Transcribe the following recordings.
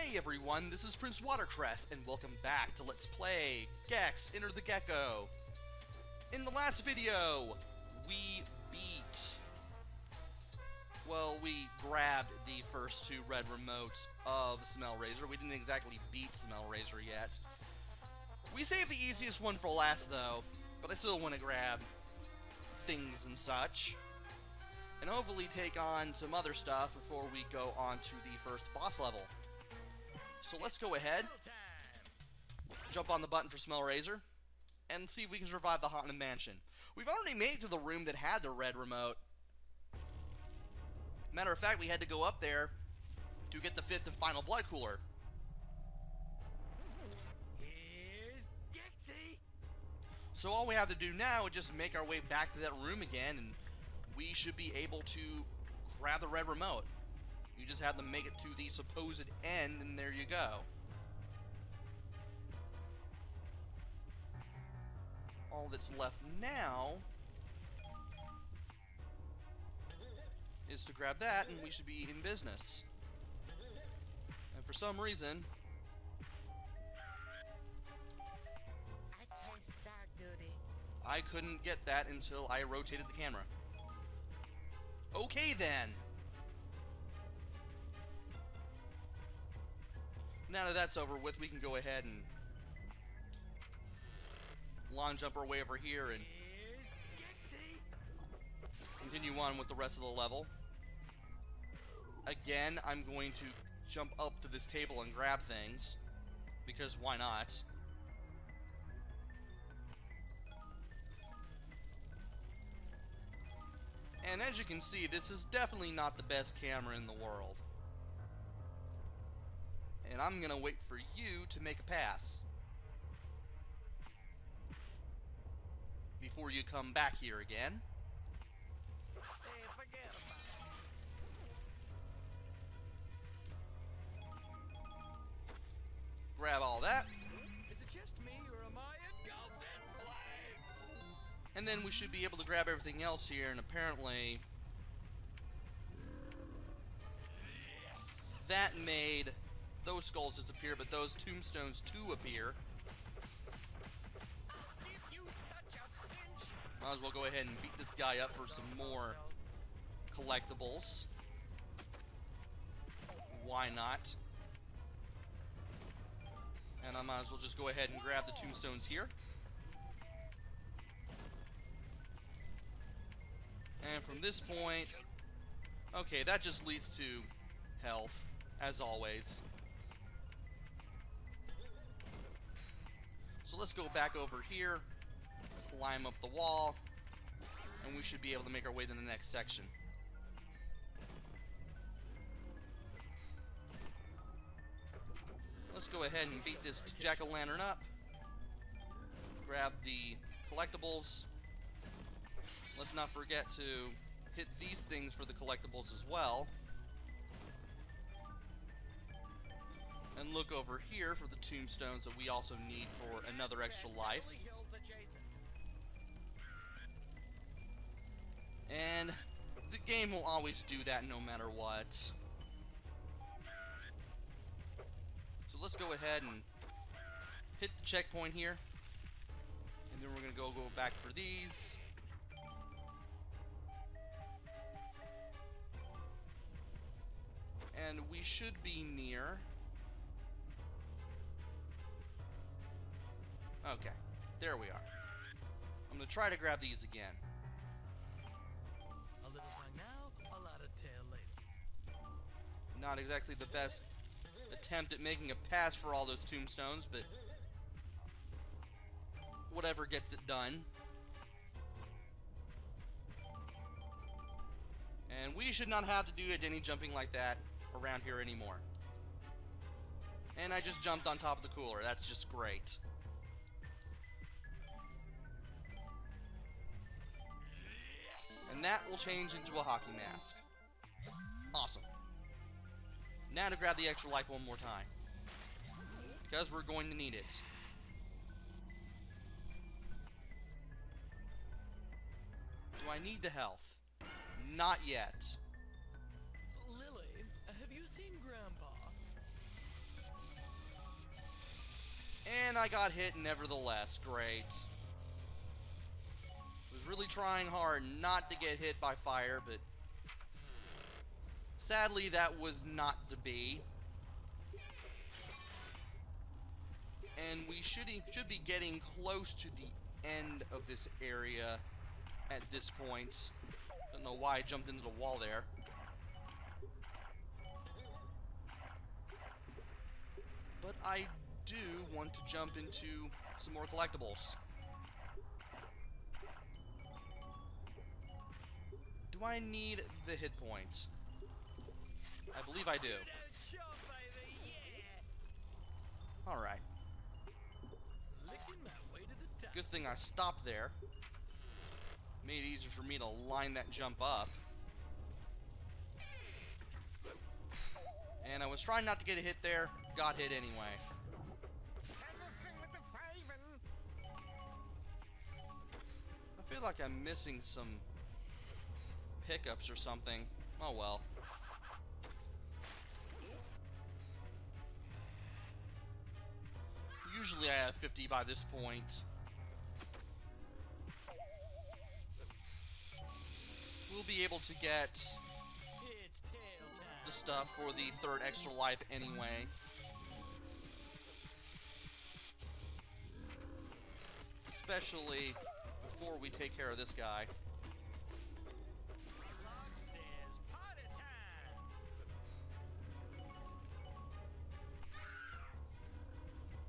Hey everyone, this is PrinceWatercress, and welcome back to Let's Play Gex Enter the Gecko. In the last video, we grabbed the first two red remotes of Smellraiser. We didn't exactly beat Smellraiser yet. We saved the easiest one for last, though, but I still want to grab things and such. And hopefully take on some other stuff before we go on to the first boss level. So let's go ahead, jump on the button for Smellraiser, and see if we can survive the Haunted Mansion. We've already made it to the room that had the red remote. Matter of fact, we had to go up there to get the fifth and final blood cooler. Here's Dixie. So all we have to do now is just make our way back to that room again, and we should be able to grab the red remote. You just have to make it to the supposed end, and there you go. All that's left now is to grab that, and we should be in business. And for some reason, I can't start duty. I couldn't get that until I rotated the camera. Okay then! Now that that's over with, we can go ahead and long jump our way over here and Here's Dixie. continue on with the rest of the level. Again, I'm going to jump up to this table and grab things, because why not? And as you can see, this is definitely not the best camera in the world. And I'm gonna wait for you to make a pass before you come back here again. Hey, forget about Grab all that, it. Is it just me, or am I engulfed in flame? and then we should be able to grab everything else here, and apparently that made those skulls disappear, but those tombstones too appear. If you touch a pinch. Might as well go ahead and beat this guy up for some more collectibles. Why not? And I might as well just go ahead and grab the tombstones here. And from this point, okay, that just leads to health, as always. So let's go back over here, climb up the wall, and we should be able to make our way to the next section. Let's go ahead and beat this jack-o'-lantern up. Grab the collectibles. Let's not forget to hit these things for the collectibles as well. And look over here for the tombstones that we also need for another extra life. And the game will always do that no matter what. So let's go ahead and hit the checkpoint here. And then we're going to go back for these. And we should be near. Okay, there we are. I'm going to try to grab these again. A little tongue now, a lot of tail later. Not exactly the best attempt at making a pass for all those tombstones, but whatever gets it done. And we should not have to do any jumping like that around here anymore. And I just jumped on top of the cooler. That's just great. And that will change into a hockey mask. Awesome. Now to grab the extra life one more time, because we're going to need it. Do I need the health? Not yet. Lily, have you seen Grandpa? And I got hit nevertheless. Great. Was really trying hard not to get hit by fire, but sadly that was not to be. And we should be getting close to the end of this area at this point. Don't know why I jumped into the wall there. But I do want to jump into some more collectibles. Do I need the hit point? I believe I do. Alright. Good thing I stopped there. Made it easier for me to line that jump up. And I was trying not to get a hit there. Got hit anyway. I feel like I'm missing some pickups or something. Oh well. Usually I have 50 by this point. We'll be able to get the stuff for the third extra life anyway. Especially before we take care of this guy.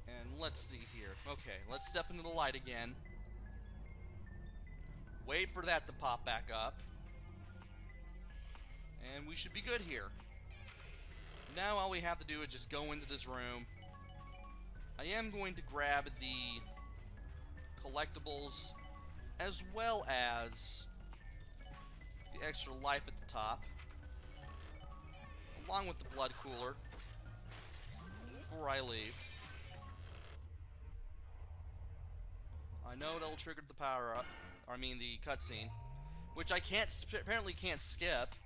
And let's see here. Okay, let's step into the light again. Wait for that to pop back up. And we should be good here. Now all we have to do is just go into this room. I am going to grab the collectibles as well as the extra life at the top, along with the blood cooler, before I leave. I know that'll trigger the power up, I mean the cutscene, which I apparently can't skip.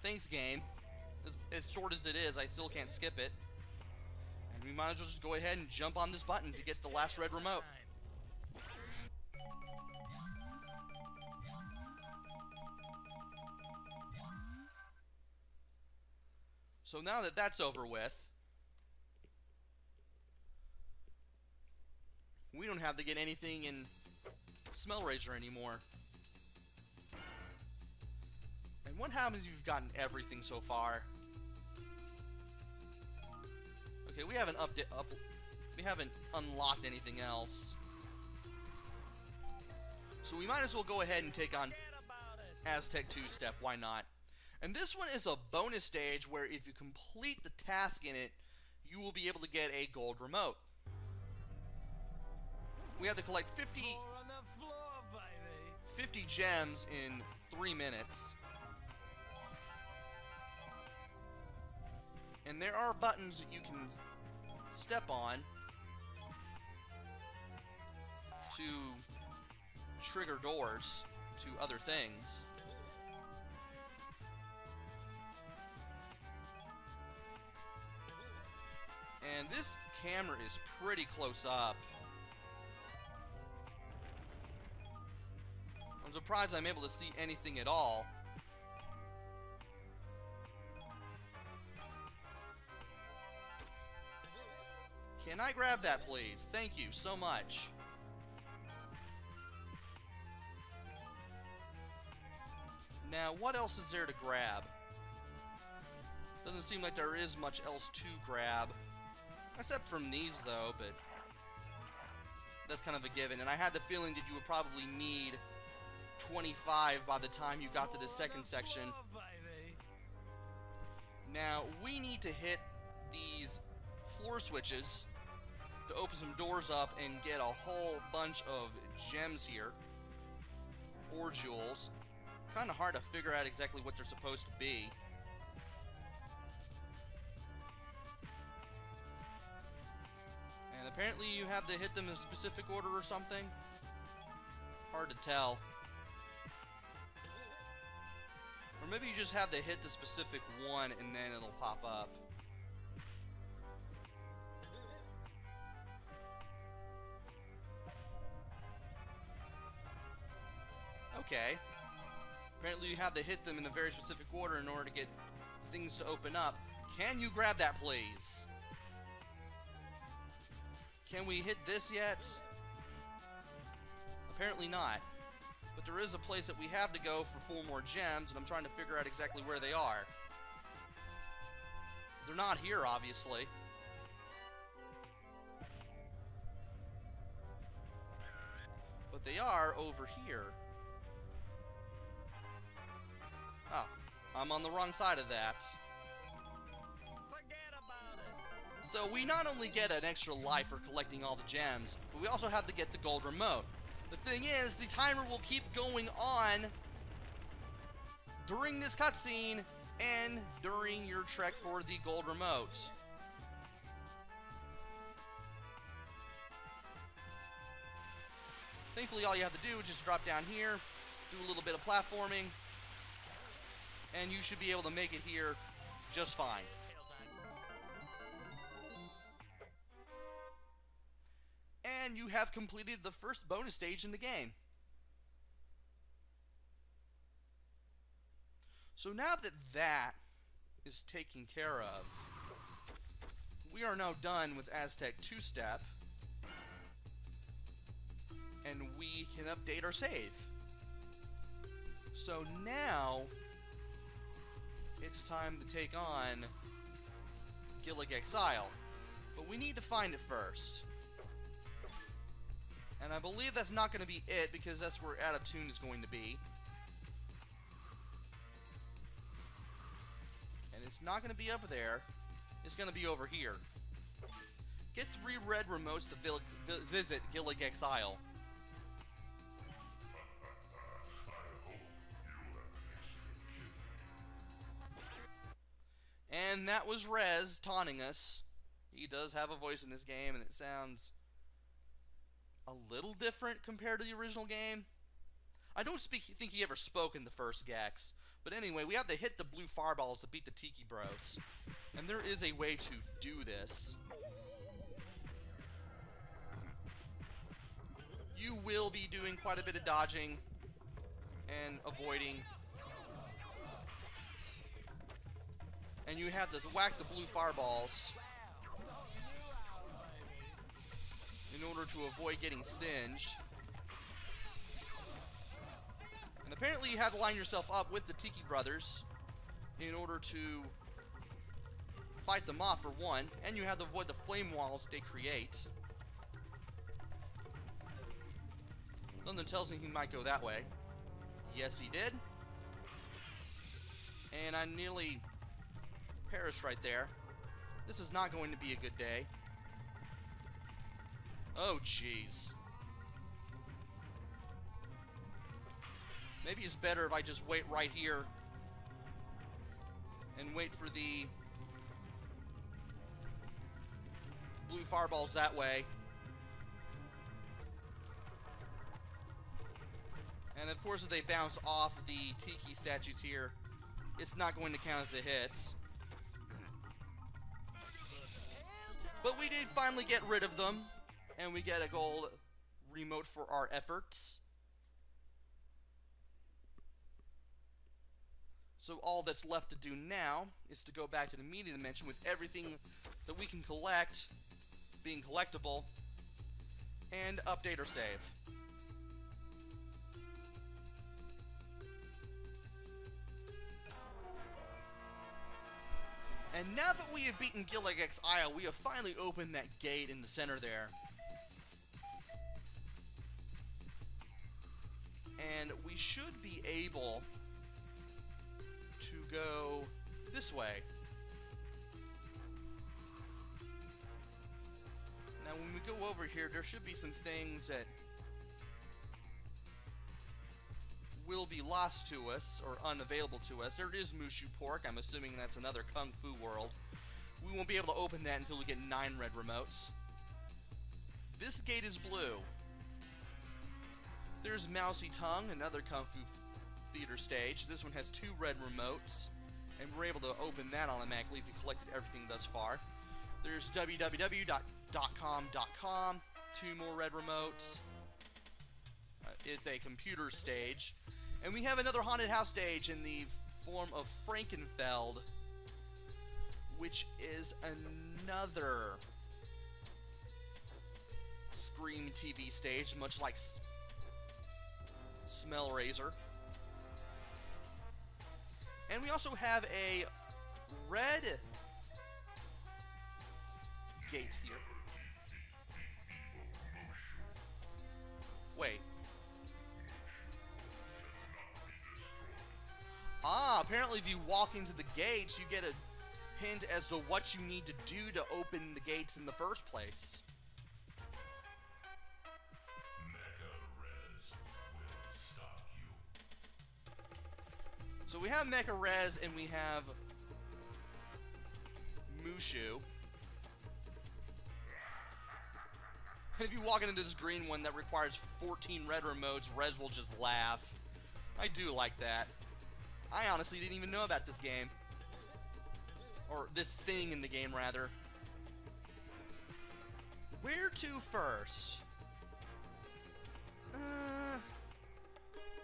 Thanks, game. As short as it is, I still can't skip it. And we might as well just go ahead and jump on this button to get the last red remote. So now that that's over with, we don't have to get anything in Smellraiser anymore. And what happens if you've gotten everything so far? Okay, we haven't we haven't unlocked anything else. So we might as well go ahead and take on Aztec 2 step, why not? And this one is a bonus stage where if you complete the task in it, you will be able to get a gold remote. We have to collect 50 gems in 3 minutes. And there are buttons that you can step on to trigger doors to other things. And this camera is pretty close up. I'm surprised I'm able to see anything at all. Can I grab that, please? Thank you so much. Now, what else is there to grab? Doesn't seem like there is much else to grab. Except from these, though, but that's kind of a given. And I had the feeling that you would probably need 25 by the time you got to the second section. Now, we need to hit these floor switches to open some doors up and get a whole bunch of gems here. Or jewels. Kind of hard to figure out exactly what they're supposed to be. And apparently you have to hit them in a specific order or something. Hard to tell. Or maybe you just have to hit the specific one and then it'll pop up. Okay. Apparently you have to hit them in a very specific order in order to get things to open up. Can you grab that, please? Can we hit this yet? Apparently not. But there is a place that we have to go for 4 more gems, and I'm trying to figure out exactly where they are. They're not here, obviously. But they are over here. Oh, I'm on the wrong side of that. Forget about it. So we not only get an extra life for collecting all the gems, but we also have to get the gold remote. The thing is, the timer will keep going on during this cutscene and during your trek for the gold remote. Thankfully, all you have to do is just drop down here, do a little bit of platforming, and you should be able to make it here just fine. And you have completed the first bonus stage in the game. So now that that is taken care of, we are now done with Aztec 2-step, and we can update our save. So now it's time to take on Gillig Exile, but we need to find it first. And I believe that's not going to be it, because that's where Out of Tune is going to be. And it's not going to be up there. It's going to be over here. Get 3 red remotes to visit Gillig Exile. And that was Rez taunting us. He does have a voice in this game, and it sounds a little different compared to the original game. I don't think he ever spoke in the first Gex. But anyway, we have to hit the blue fireballs to beat the Tiki Bros. And there is a way to do this. You will be doing quite a bit of dodging and avoiding. And you have to whack the blue fireballs in order to avoid getting singed. And apparently you have to line yourself up with the Tiki Brothers in order to fight them off, for one, and you have to avoid the flame walls they create. Something tells me he might go that way. Yes, he did. And I nearly perished right there. This is not going to be a good day. Oh, jeez. Maybe it's better if I just wait right here and wait for the blue fireballs that way. And of course, if they bounce off the Tiki statues here, it's not going to count as a hit. But we did finally get rid of them, and we get a gold remote for our efforts. So all that's left to do now is to go back to the media dimension with everything that we can collect being collectible and update our save. And now that we have beaten Gillig Exile, we have finally opened that gate in the center there. And we should be able to go this way. Now when we go over here, there should be some things that will be lost to us, or unavailable to us. There is Mushu Pork. I'm assuming that's another Kung Fu world. We won't be able to open that until we get 9 red remotes. This gate is blue. There's Mao Tse Tongue, another Kung Fu theater stage. This one has 2 red remotes, and we're able to open that automatically if you collected everything thus far. There's www.com.com, 2 more red remotes. It's a computer stage. And we have another haunted house stage in the form of Frankenfeld, which is another Scream TV stage, much like Smellraiser. And we also have a red gate here. Wait. Apparently if you walk into the gates, you get a hint as to what you need to do to open the gates in the first place. So we have Mecha Res and we have Mushu. And if you walk into this green one that requires 14 red remotes, Res will just laugh. I do like that. I honestly didn't even know about this game. Or this thing in the game, rather. Where to first?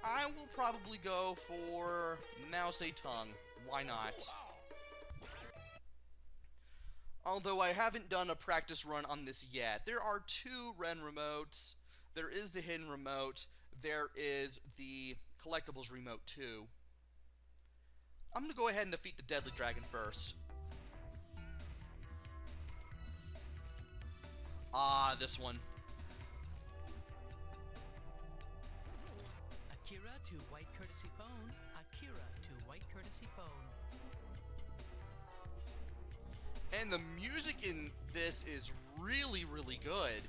I will probably go for Mao Tse Tongue. Why not? Although I haven't done a practice run on this yet. There are 2 red remotes. There is the hidden remote. There is the collectibles remote too. I'm going to go ahead and defeat the Deadly Dragon first. This one. Akira to white courtesy phone. Akira to white courtesy phone. And the music in this is really, really good.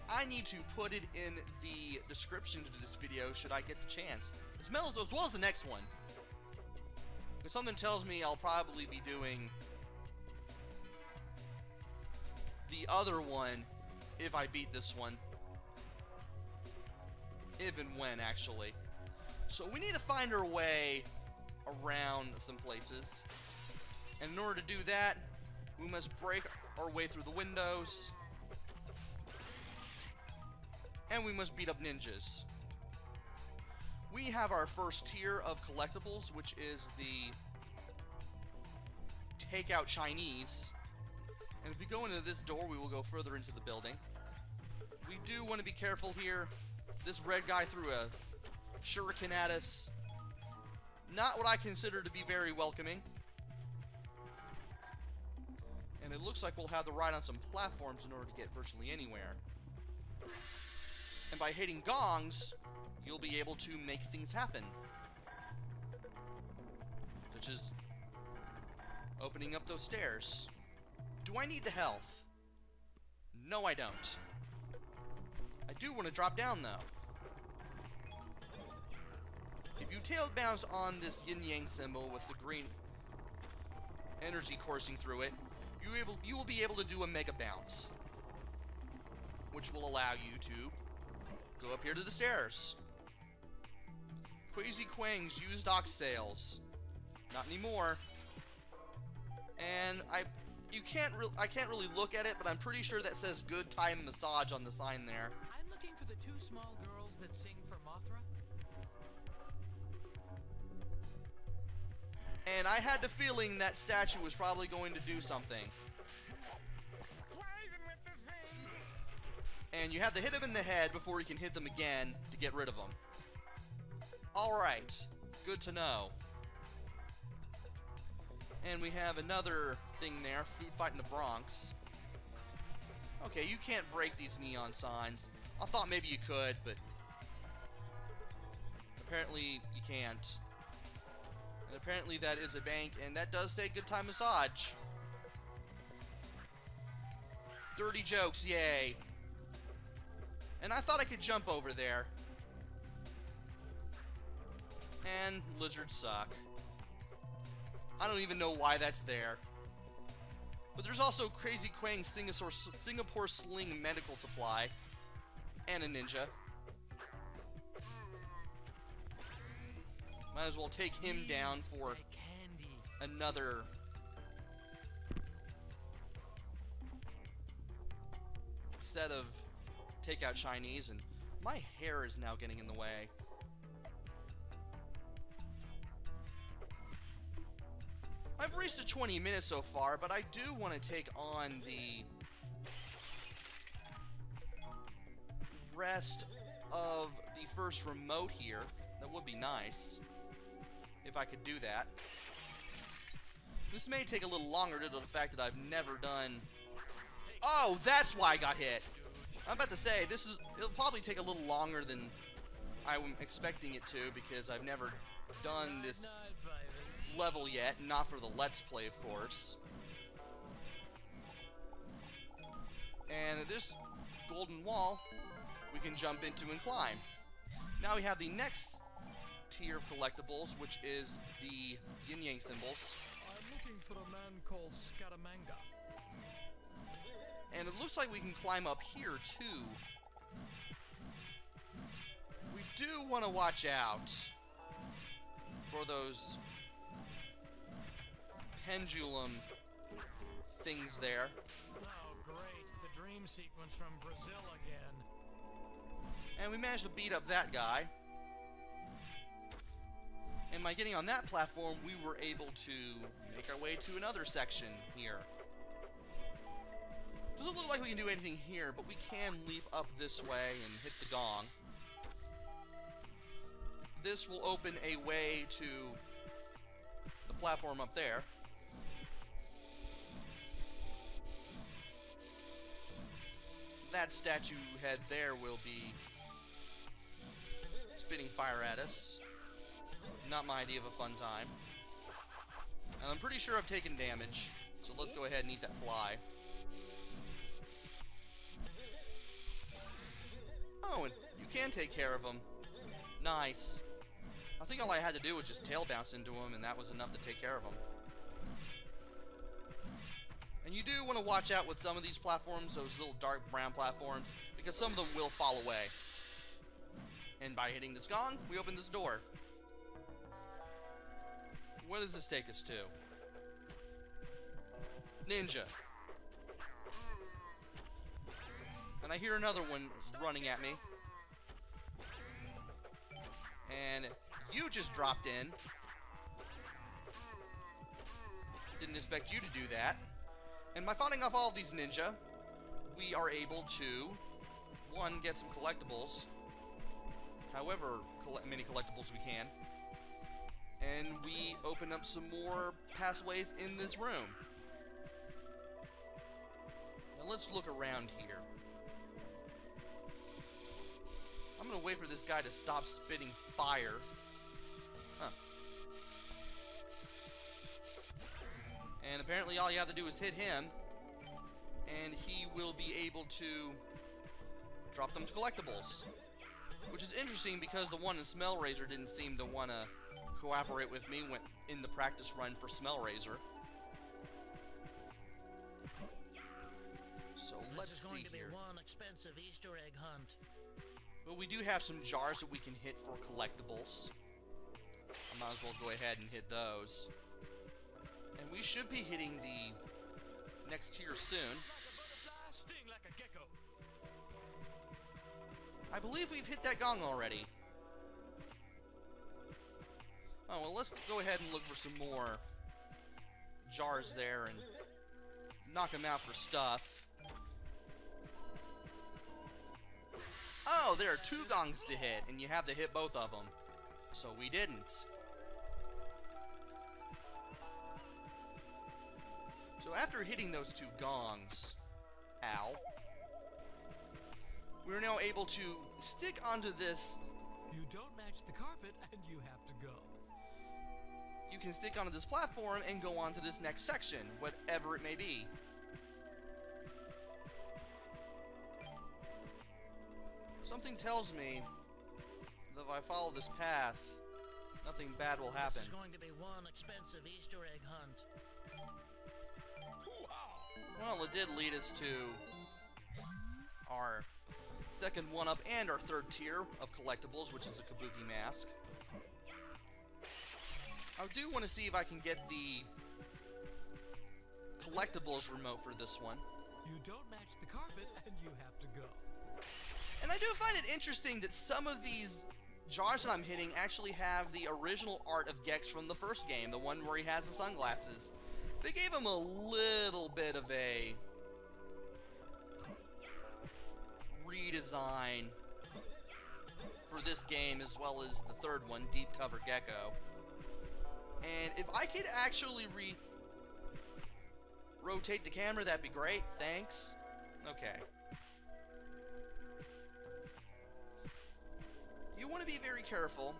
I need to put it in the description to this video should I get the chance. As well as the next one. If something tells me I'll probably be doing the other one if I beat this one. If and when, actually. So we need to find our way around some places. And in order to do that, we must break our way through the windows. And we must beat up ninjas. We have our first tier of collectibles, which is the Takeout Chinese. And if we go into this door, we will go further into the building. We do want to be careful here. This red guy threw a shuriken at us. Not what I consider to be very welcoming. And it looks like we'll have to ride on some platforms in order to get virtually anywhere. And by hitting gongs, you'll be able to make things happen. Such as opening up those stairs. Do I need the health? No, I don't. I do want to drop down, though. If you tail bounce on this yin-yang symbol with the green energy coursing through it, you will be able to do a mega bounce, which will allow you to go up here to the stairs. Quasi Quang's used ox sales. Not anymore. And I can't really look at it, but I'm pretty sure that says good time massage on the sign there. I'm looking for the 2 small girls that sing for Mothra. And I had the feeling that statue was probably going to do something. And you have to hit them in the head before you can hit them again to get rid of them. Alright, good to know. And we have another thing there, food fight in the Bronx. Okay, you can't break these neon signs. I thought maybe you could, but apparently you can't. And apparently that is a bank, and that does say good time massage. Dirty jokes, yay. And I thought I could jump over there. And lizards suck. I don't even know why that's there. But there's also Crazy Quang Singapore Sling Medical Supply. And a ninja. Might as well take him down for another set of Takeout Chinese. And my hair is now getting in the way. I've reached the 20 minutes so far, but I do want to take on the rest of the first remote here. That would be nice if I could do that. This may take a little longer due to the fact that I've never done... Oh, that's why I got hit. I'm about to say, it'll probably take a little longer than I'm expecting it to, because I've never done this level yet, not for the Let's Play, of course. And this golden wall, we can jump into and climb. Now we have the next tier of collectibles, which is the yin-yang symbols. I'm looking for a man called Scaramanga. And it looks like we can climb up here, too. We do want to watch out for those pendulum things there. Oh, great. The dream sequence from Brazil again. And we managed to beat up that guy. And by getting on that platform, we were able to make our way to another section here. Doesn't look like we can do anything here, but we can leap up this way and hit the gong. This will open a way to the platform up there. That statue head there will be spitting fire at us. Not my idea of a fun time. And I'm pretty sure I've taken damage, so let's go ahead and eat that fly. Oh, and you can take care of him. Nice. I think all I had to do was just tail bounce into him, and that was enough to take care of him. And you do want to watch out with some of these platforms, those little dark brown platforms, because some of them will fall away. And by hitting this gong, we open this door. What does this take us to? Ninja. And I hear another one running at me. And you just dropped in. Didn't expect you to do that. And by fighting off all of these ninja, we are able to, one, get some collectibles. However many collectibles we can. And we open up some more pathways in this room. Now let's look around here. I'm gonna wait for this guy to stop spitting fire. Huh. And apparently all you have to do is hit him, and he will be able to drop them collectibles. Which is interesting because the one in Smellraiser didn't seem to want to cooperate with me when in the practice run for Smellraiser. So let's see going to be here. one expensive Easter egg hunt. Well, we do have some jars that we can hit for collectibles. I might as well go ahead and hit those. And we should be hitting the next tier soon. Sting like a gecko. I believe we've hit that gong already. Oh, well, let's go ahead and look for some more jars there and knock them out for stuff. Oh, there are two gongs to hit, and you have to hit both of them. So we didn't. So after hitting those two gongs, ow, we're now able to stick onto this. You don't match the carpet, and you have to go. You can stick onto this platform and go on to this next section, whatever it may be. Something tells me that if I follow this path, nothing bad will happen. This is going to be one expensive Easter egg hunt. Well, it did lead us to our second one-up and our third tier of collectibles, which is the Kabuki mask. I do want to see if I can get the collectibles remote for this one. You don't match the carpet, and you have to go. And I do find it interesting that some of these jars that I'm hitting actually have the original art of Gex from the first game, the one where he has the sunglasses. They gave him a little bit of a redesign for this game, as well as the third one, Deep Cover Gecko. And if I could actually rotate the camera, that'd be great. Thanks. Okay. You want to be very careful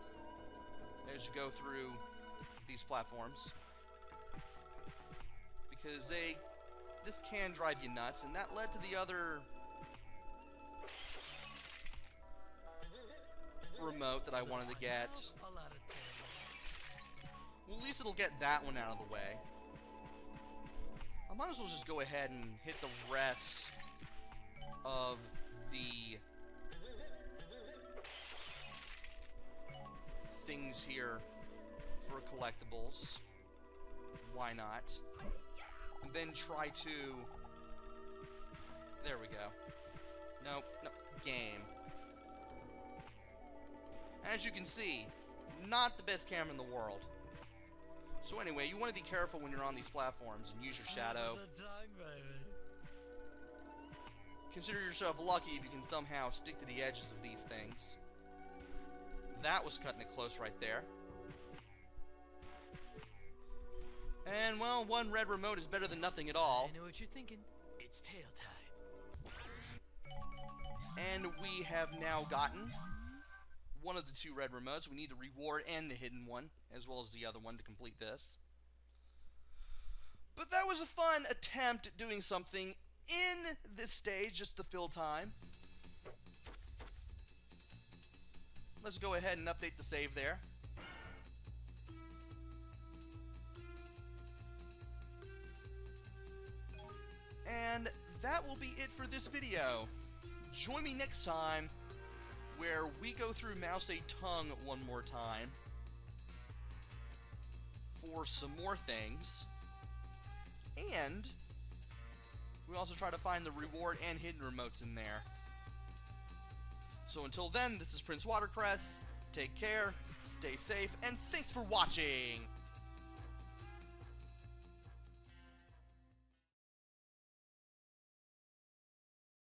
as you go through these platforms, because this can drive you nuts, and that led to the other remote that I wanted to get. Well, at least it'll get that one out of the way. I might as well just go ahead and hit the rest of the things here for collectibles. Why not? And then try to... There we go. Nope. No. Game. As you can see, not the best camera in the world. So anyway, you want to be careful when you're on these platforms and use your shadow. Consider yourself lucky if you can somehow stick to the edges of these things. That was cutting it close right there. And, well, one red remote is better than nothing at all. I know what you're thinking. It's tail time. And we have now gotten one of the two red remotes. We need the reward and the hidden one, as well as the other one to complete this. But that was a fun attempt at doing something in this stage, just to fill time. Let's go ahead and update the save there. And that will be it for this video. Join me next time, where we go through Mao Tse Tongue one more time for some more things, and we also try to find the reward and hidden remotes in there. So until then, this is PrinceWatercress. Take care, stay safe, and thanks for watching!